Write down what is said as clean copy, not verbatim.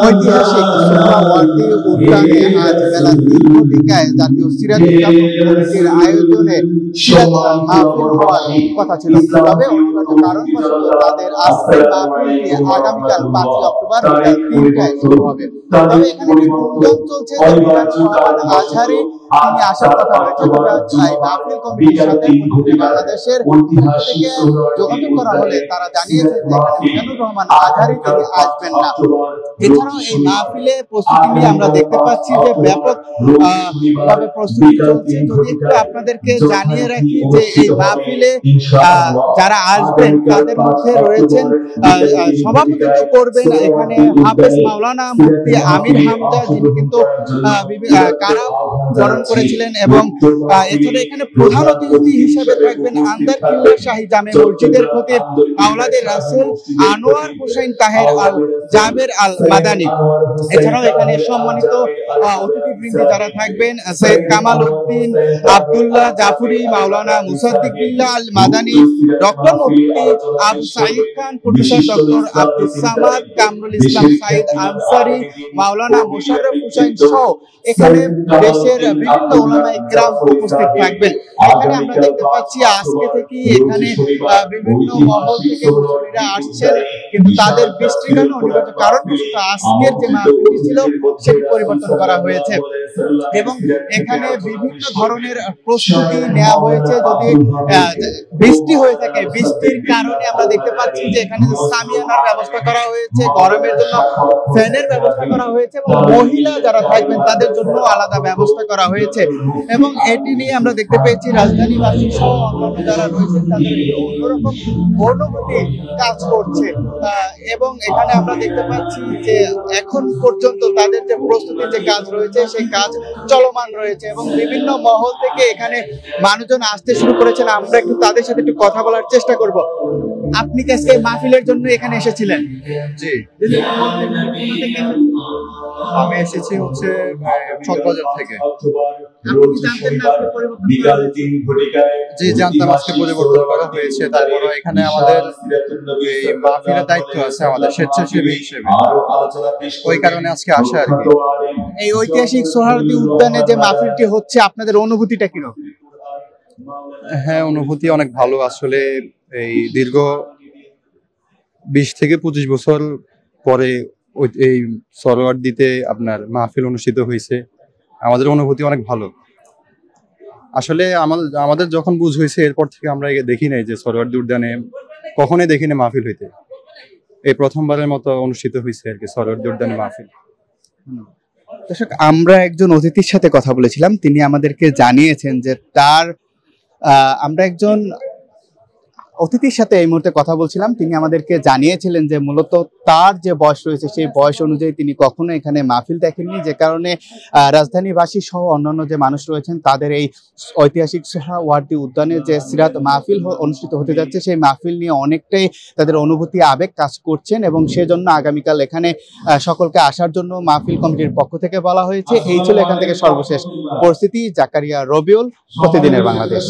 ঐতিহাসিক সোহরাওয়ার্দী উদ্যানে আজ বেলা 3টায় জাতীয় সিরাত উদযাপন কমিটির আয়োজনে সিরাত মাহফিল হওয়ার কথা ছিল, তবে অনিবার্য কারণবশত তাদের আজকের মাহফিলটি আগামীকাল 5 অক্টোবর বিকাল 3টায় শুরু হবে। তবে এখানে গুঞ্জন চলছে যে মিজানুর রহমান আজহারি তিনি আসার কথা রয়েছে, তবে এই মাহফিল কমিটির সাথে বাংলাদেশের পক্ষ থেকে যোগাযোগ করা হলে তারা জানিয়েছে যে এখানে মিজানুর রহমান আজহারি তিনি আসবেন না। এছাড়াও এই মাহফিলে প্রস্তুতি নিয়ে আমরা দেখতে পাচ্ছি যে ব্যাপক ভাবে প্রস্তুতি চলছে। যদি একটু আপনাদেরকে জানিয়ে রাখি যে এই মাহফিলে যারা আসবেন তাদের মধ্যে রয়েছেন সভাপতিত্ব করবেন এখানে হাফেজ মাওলানা মুফতি আমির হামজা, যিনি কিন্তু কারা বরণ করেছিলেন, এবং এছাড়া এখানে প্রধান অতিথি হিসেবে থাকবেন আন্দারকিল্লা শাহী জামে মসজিদের খতিব আওলাদে রাসূল আনোয়ার হোসেন তাহের আল জাবের আল মাদানী। এছাড়াও এখানে সম্মানিত অতিথিবৃন্দ যারা থাকবেন সৈয়দ কামাল উদ্দিন আব্দুল্লাহ জাফরি, মাওলানা মুসাদ্দিক বিল্লাহ আল মাদানী, ডক্টর মুফতি আবু সাঈদ খান, প্রফেসর ডক্টর আব্দুস সামাদ, কামরুল ইসলাম সাঈদ আনসারী, মাওলানা মোশাররফ হোসেন সহ এখানে দেশের বিভিন্ন উলামায়ে কিরাম উপস্থিত থাকবেন। এখানে আমরা দেখতে পাচ্ছি আজকে থেকে এখানে বিভিন্ন মহল থেকে মুসল্লিরা আসছেন, কিন্তু তাদের বৃষ্টির কারণে অনিবার্য কারণবশত আজকের যে মাহফিলটি ছিল সেটি পরিবর্তন করা হয়েছে, এবং এখানে বিভিন্ন ধরনের প্রস্তুতি নেওয়া হয়েছে। যদি বৃষ্টি হয়ে থাকে, বৃষ্টির কারণে আমরা দেখতে পাচ্ছি যে এখানে সামিয়ানার ব্যবস্থা করা হয়েছে, গরমের জন্য ফ্যানের ব্যবস্থা করা হয়েছে, এবং মহিলা যারা থাকবেন তাদের জন্য আলাদা ব্যবস্থা করা হয়েছে। এবং এটি নিয়ে আমরা দেখতে পেয়েছি রাজধানীবাসী সহ অন্যান্য যারা রয়েছেন তাদের অন্যরকম অনুভূতি কাজ করছে, এবং এখানে আমরা দেখতে পাচ্ছি যে এখন পর্যন্ত তাদের যে প্রস্তুতির যে কাজ রয়েছে সেই কাজ চলমান রয়েছে, এবং বিভিন্ন মহল থেকে এখানে মানুষজন আসতে শুরু করেছেন। আমরা একটু তাদের সাথে একটু কথা বলার চেষ্টা করব। আপনি কি আজকে মাহফিলের জন্য এখানে এসেছিলেন? জি, আমি এসেছি হচ্ছে চকবাজার থেকে। জি, জানতাম আজকে পরিবর্তন করা হয়েছে। তারপরে এখানে আমাদের এই মাহফিলের দায়িত্ব আছে আমাদের স্বেচ্ছাসেবী হিসেবে, ওই কারণে আজকে আসা আর কি। এই ঐতিহাসিক সোহরাওয়ার্দী উদ্যানে যে মাহফিলটি হচ্ছে আপনাদের অনুভূতিটা কিরকম? হ্যাঁ, অনুভূতি অনেক ভালো। আসলে এই দীর্ঘ 20 থেকে 25 বছর পরে এই সোহরাওয়ার্দীতে আপনার মাহফিল অনুষ্ঠিত হয়েছে, আমাদের অনুভূতি অনেক ভালো। আসলে আমাদের যখন বুঝ হয়েছে এরপর থেকে আমরা দেখি নাই যে সোহরাওয়ার্দী উদ্যানে কখনোই দেখি না মাহফিল হইতে, এই প্রথমবারের মতো অনুষ্ঠিত হয়েছে আর কি সোহরাওয়ার্দী উদ্যানে মাহফিল। দর্শক, আমরা একজন অতিথির সাথে কথা বলেছিলাম, তিনি আমাদেরকে জানিয়েছেন যে আমরা একজন অতিথির সাথে এই মুহূর্তে কথা বলছিলাম, তিনি আমাদেরকে জানিয়েছিলেন যে মূলত তার যে বয়স রয়েছে সেই বয়স অনুযায়ী তিনি কখনো এখানে মাহফিল দেখেননি, যে কারণে রাজধানীবাসী সহ অন্যান্য যে মানুষ রয়েছেন তাদের এই ঐতিহাসিক সোহরাওয়ার্দী উদ্যানে যে সিরাত মাহফিল অনুষ্ঠিত হতে যাচ্ছে সেই মাহফিল নিয়ে অনেকটাই তাদের অনুভূতি আবেগ কাজ করছেন, এবং সেজন্য আগামীকাল এখানে সকলকে আসার জন্য মাহফিল কমিটির পক্ষ থেকে বলা হয়েছে। এই ছিল এখান থেকে সর্বশেষ পরিস্থিতি। জাকারিয়া রবিউল, প্রতিদিনের বাংলাদেশ।